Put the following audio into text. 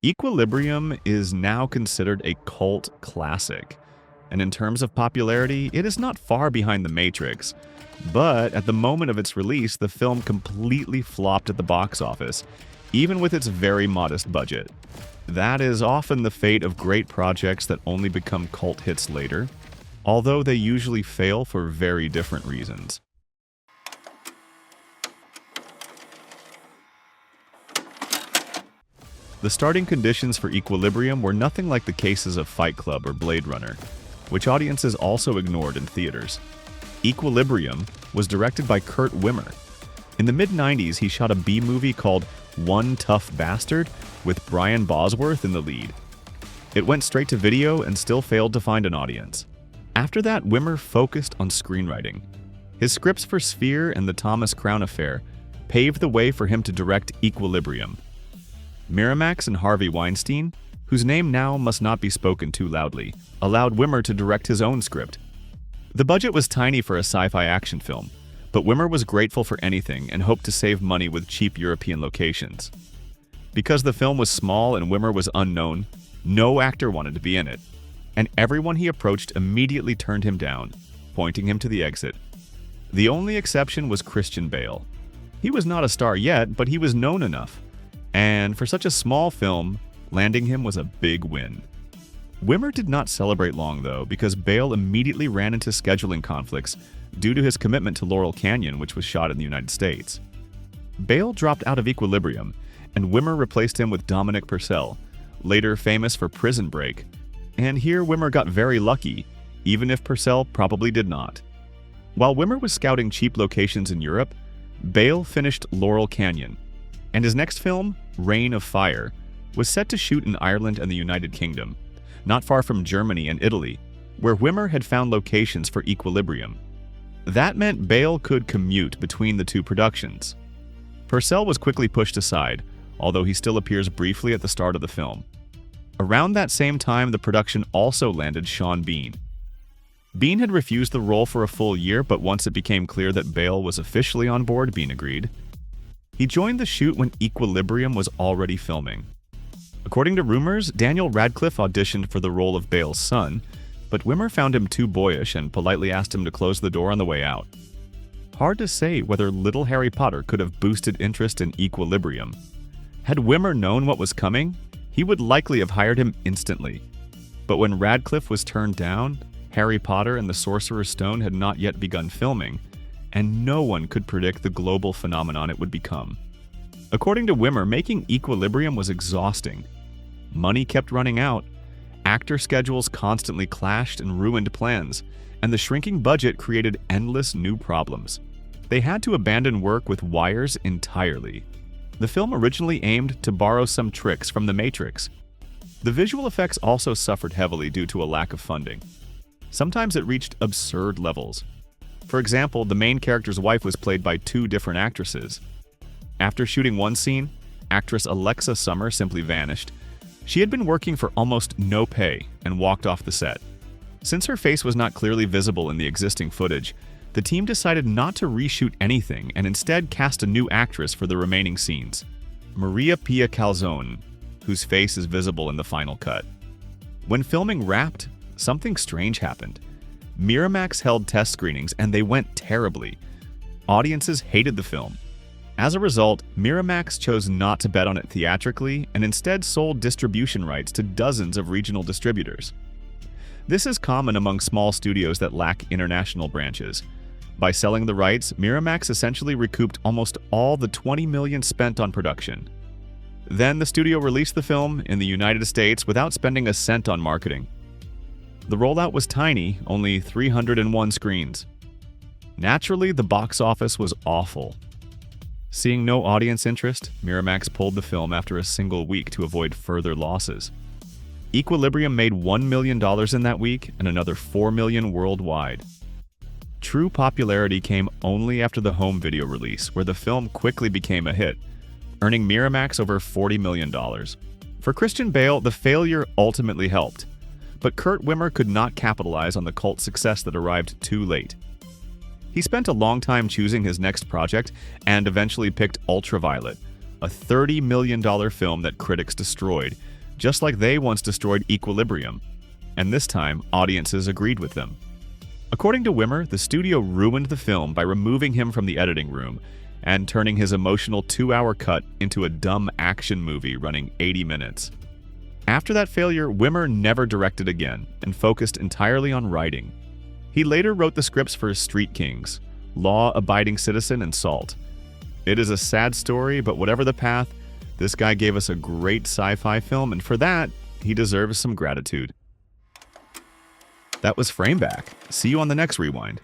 Equilibrium is now considered a cult classic, and in terms of popularity, it is not far behind The Matrix. But at the moment of its release, the film completely flopped at the box office, even with its very modest budget. That is often the fate of great projects that only become cult hits later, although they usually fail for very different reasons. The starting conditions for Equilibrium were nothing like the cases of Fight Club or Blade Runner, which audiences also ignored in theaters. Equilibrium was directed by Kurt Wimmer. In the mid-90s, he shot a B-movie called One Tough Bastard with Brian Bosworth in the lead. It went straight to video and still failed to find an audience. After that, Wimmer focused on screenwriting. His scripts for Sphere and The Thomas Crown Affair paved the way for him to direct Equilibrium. Miramax and Harvey Weinstein, whose name now must not be spoken too loudly, allowed Wimmer to direct his own script. The budget was tiny for a sci-fi action film, but Wimmer was grateful for anything and hoped to save money with cheap European locations. Because the film was small and Wimmer was unknown, no actor wanted to be in it, and everyone he approached immediately turned him down, pointing him to the exit. The only exception was Christian Bale. He was not a star yet, but he was known enough, and for such a small film, landing him was a big win. Wimmer did not celebrate long, though, because Bale immediately ran into scheduling conflicts due to his commitment to Laurel Canyon, which was shot in the United States. Bale dropped out of Equilibrium, and Wimmer replaced him with Dominic Purcell, later famous for Prison Break. And here Wimmer got very lucky, even if Purcell probably did not. While Wimmer was scouting cheap locations in Europe, Bale finished Laurel Canyon, and his next film, Reign of Fire, was set to shoot in Ireland and the United Kingdom, not far from Germany and Italy, where Wimmer had found locations for Equilibrium. That meant Bale could commute between the two productions. Purcell was quickly pushed aside, although he still appears briefly at the start of the film. Around that same time, the production also landed Sean Bean. Bean had refused the role for a full year, but once it became clear that Bale was officially on board, Bean agreed. He joined the shoot when Equilibrium was already filming. According to rumors, Daniel Radcliffe auditioned for the role of Bale's son, but Wimmer found him too boyish and politely asked him to close the door on the way out. Hard to say whether little Harry Potter could have boosted interest in Equilibrium. Had Wimmer known what was coming, he would likely have hired him instantly. But when Radcliffe was turned down, Harry Potter and the Sorcerer's Stone had not yet begun filming, and no one could predict the global phenomenon it would become. According to Wimmer, making Equilibrium was exhausting. Money kept running out, actor schedules constantly clashed and ruined plans, and the shrinking budget created endless new problems. They had to abandon work with wires entirely. The film originally aimed to borrow some tricks from The Matrix. The visual effects also suffered heavily due to a lack of funding. Sometimes it reached absurd levels. For example, the main character's wife was played by two different actresses. After shooting one scene, actress Alexa Summer simply vanished. She had been working for almost no pay and walked off the set. Since her face was not clearly visible in the existing footage, the team decided not to reshoot anything and instead cast a new actress for the remaining scenes, Maria Pia Calzone, whose face is visible in the final cut. When filming wrapped, something strange happened. Miramax held test screenings and they went terribly. Audiences hated the film. As a result, Miramax chose not to bet on it theatrically and instead sold distribution rights to dozens of regional distributors. This is common among small studios that lack international branches. By selling the rights, Miramax essentially recouped almost all the $20 million spent on production. Then the studio released the film in the United States without spending a cent on marketing. The rollout was tiny, only 301 screens. Naturally, the box office was awful. Seeing no audience interest, Miramax pulled the film after a single week to avoid further losses. Equilibrium made $1 million in that week and another $4 million worldwide. True popularity came only after the home video release, where the film quickly became a hit, earning Miramax over $40 million. For Christian Bale, the failure ultimately helped, but Kurt Wimmer could not capitalize on the cult success that arrived too late. He spent a long time choosing his next project and eventually picked Ultraviolet, a $30 million film that critics destroyed, just like they once destroyed Equilibrium. And this time, audiences agreed with them. According to Wimmer, the studio ruined the film by removing him from the editing room and turning his emotional 2-hour cut into a dumb action movie running 80 minutes. After that failure, Wimmer never directed again and focused entirely on writing. He later wrote the scripts for Street Kings, Law Abiding Citizen, and Salt. It is a sad story, but whatever the path, this guy gave us a great sci-fi film, and for that, he deserves some gratitude. That was FRAMEBACK. See you on the next Rewind.